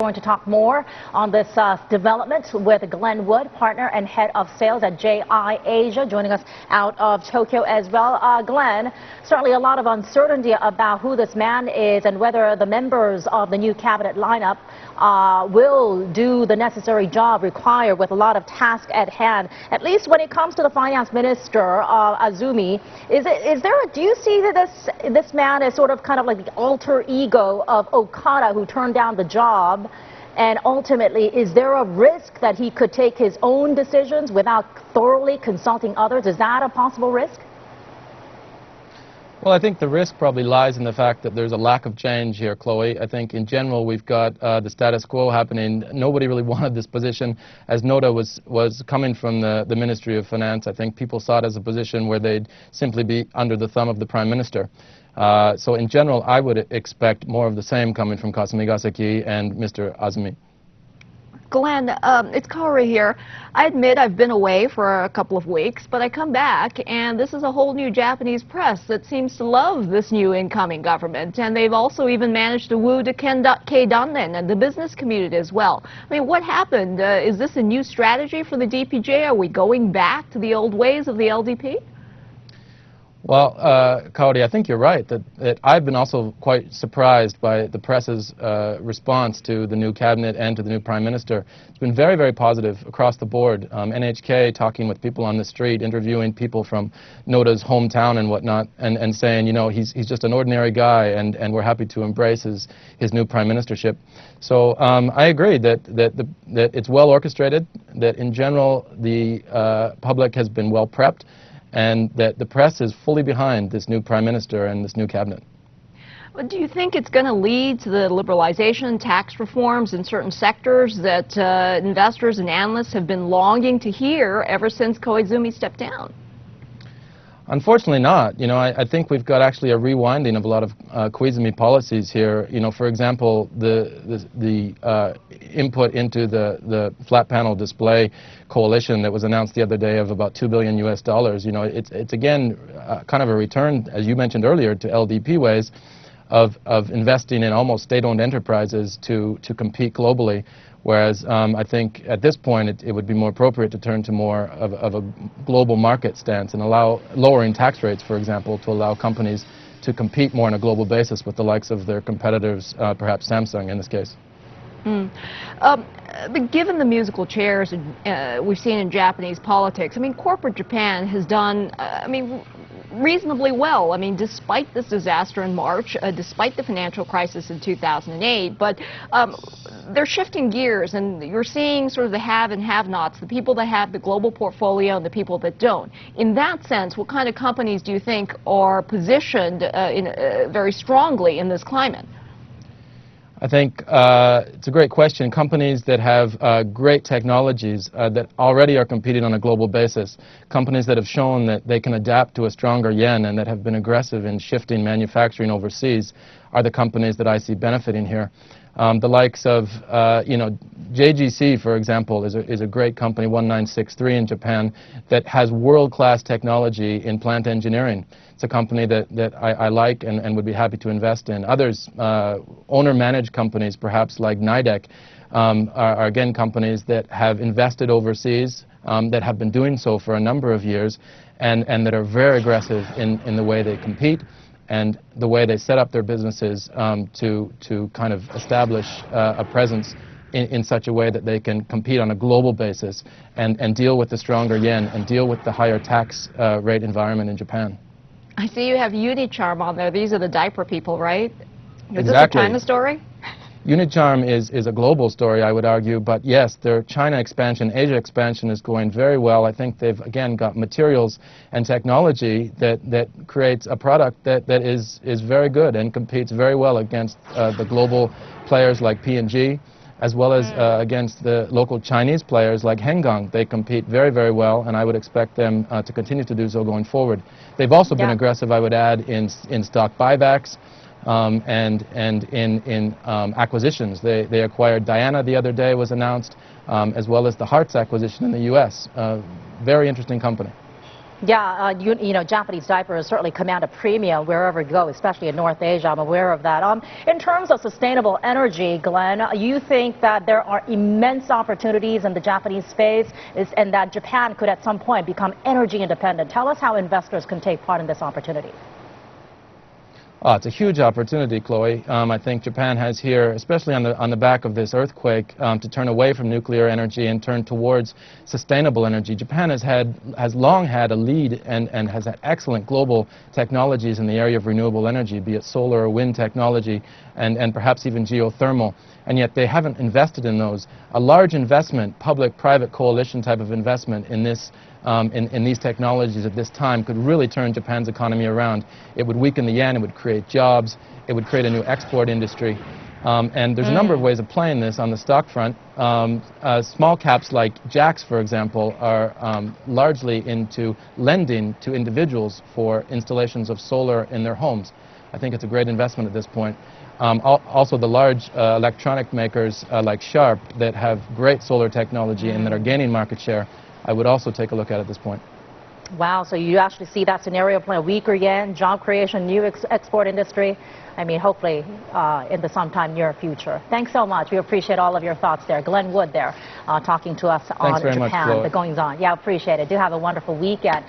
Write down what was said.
going to talk more on this development with Glen Wood, partner and head of sales at JI Asia, joining us out of Tokyo as well. Glen, certainly a lot of uncertainty about who this man is and whether the members of the new cabinet lineup will do the necessary job required with a lot of tasks at hand. At least when it comes to the finance minister, Azumi, do you see that this man is sort of kind of like the alter ego of Okada, who turned down the job? And ultimately, is there a risk that he could take his own decisions without thoroughly consulting others? Is that a possible risk? Well, I think the risk probably lies in the fact that there's a lack of change here, Chloe. I think in general we've got the status quo happening. Nobody really wanted this position. As Noda was coming from the Ministry of Finance, I think people saw it as a position where they'd simply be under the thumb of the Prime Minister. So in general, I would expect more of the same coming from Kasumi Gaseki and Mr. Azumi. Glen, it's Kaori here. I admit I've been away for a couple of weeks, but I come back and this is a whole new Japanese press that seems to love this new incoming government, and they've also even managed to woo the Keidanren and the business community as well. I mean, what happened? Is this a new strategy for the DPJ? Are we going back to the old ways of the LDP? Well, Kaori, I think you're right that I've been also quite surprised by the press's response to the new cabinet and to the new Prime Minister. It's been very, very positive across the board. NHK talking with people on the street, interviewing people from Noda's hometown and whatnot, and saying, you know, he's just an ordinary guy, and we're happy to embrace his new Prime Ministership. So I agree that it's well orchestrated, that in general the public has been well prepped, and that the press is fully behind this new Prime Minister and this new cabinet. But do you think it's going to lead to the liberalization, tax reforms in certain sectors that investors and analysts have been longing to hear ever since Koizumi stepped down? Unfortunately not. You know, I think we've got actually a rewinding of a lot of Koizumi policies here. You know, for example, the input into the flat panel display coalition that was announced the other day of about $2 billion US. You know, it's again kind of a return, as you mentioned earlier, to LDP ways of investing in almost state-owned enterprises to compete globally. Whereas I think at this point it would be more appropriate to turn to more of a global market stance and allow lowering tax rates, for example, to allow companies to compete more on a global basis with the likes of their competitors, perhaps Samsung in this case. But given the musical chairs we've seen in Japanese politics, I mean, corporate Japan has done, reasonably well. I mean, despite this disaster in March, despite the financial crisis in 2008, but they're shifting gears, and you're seeing sort of the have and have-nots, the people that have the global portfolio and the people that don't. In that sense, what kind of companies do you think are positioned very strongly in this climate? I think it's a great question. Companies that have great technologies that already are competing on a global basis, companies that have shown that they can adapt to a stronger yen and that have been aggressive in shifting manufacturing overseas, are the companies that I see benefiting here. The likes of, you know, JGC, for example, is a great company, 1963 in Japan, that has world-class technology in plant engineering. It's a company that I like and would be happy to invest in. Others, owner-managed companies, perhaps like Nidec, are again companies that have invested overseas, that have been doing so for a number of years, and that are very aggressive in the way they compete and the way they set up their businesses to kind of establish a presence in such a way that they can compete on a global basis and deal with the stronger yen and deal with the higher tax rate environment in Japan. I see you have Unicharm on there. These are the diaper people, right? Is Exactly. this a China story? Unicharm is a global story, I would argue, but yes, their China expansion, Asia expansion is going very well. I think they've, again, got materials and technology that creates a product that is very good and competes very well against the global players like P&G, as well as against the local Chinese players like Hengang. They compete very, very well, and I would expect them to continue to do so going forward. They've also been aggressive, I would add, in stock buybacks and in acquisitions. They acquired Diana the other day, was announced, as well as the Hartz acquisition in the U.S. Very interesting company. Yeah, you know, Japanese diapers certainly command a premium wherever you go, especially in North Asia. I'm aware of that. In terms of sustainable energy, Glenn, you think that there are immense opportunities in the Japanese space and that Japan could at some point become energy independent. Tell us how investors can take part in this opportunity. Oh, it's a huge opportunity, Chloe. I think Japan has here, especially on the back of this earthquake, to turn away from nuclear energy and turn towards sustainable energy. Japan has long had a lead and has had excellent global technologies in the area of renewable energy, be it solar or wind technology, and perhaps even geothermal. And yet they haven't invested in those. A large investment, public-private coalition type of investment in this, in these technologies at this time could really turn Japan's economy around. It would weaken the yen, it would create jobs, it would create a new export industry. And there's a number of ways of playing this on the stock front. Small caps like JACS, for example, are largely into lending to individuals for installations of solar in their homes. I think it's a great investment at this point. Also, the large electronic makers like Sharp that have great solar technology and that are gaining market share, I would also take a look at this point. Wow, so you actually see that scenario playing, a weaker yen, job creation, new export industry. I mean, hopefully in the sometime near future. Thanks so much. We appreciate all of your thoughts there. Glen Wood there talking to us on Japan, the goings on. Yeah, appreciate it. Do have a wonderful weekend.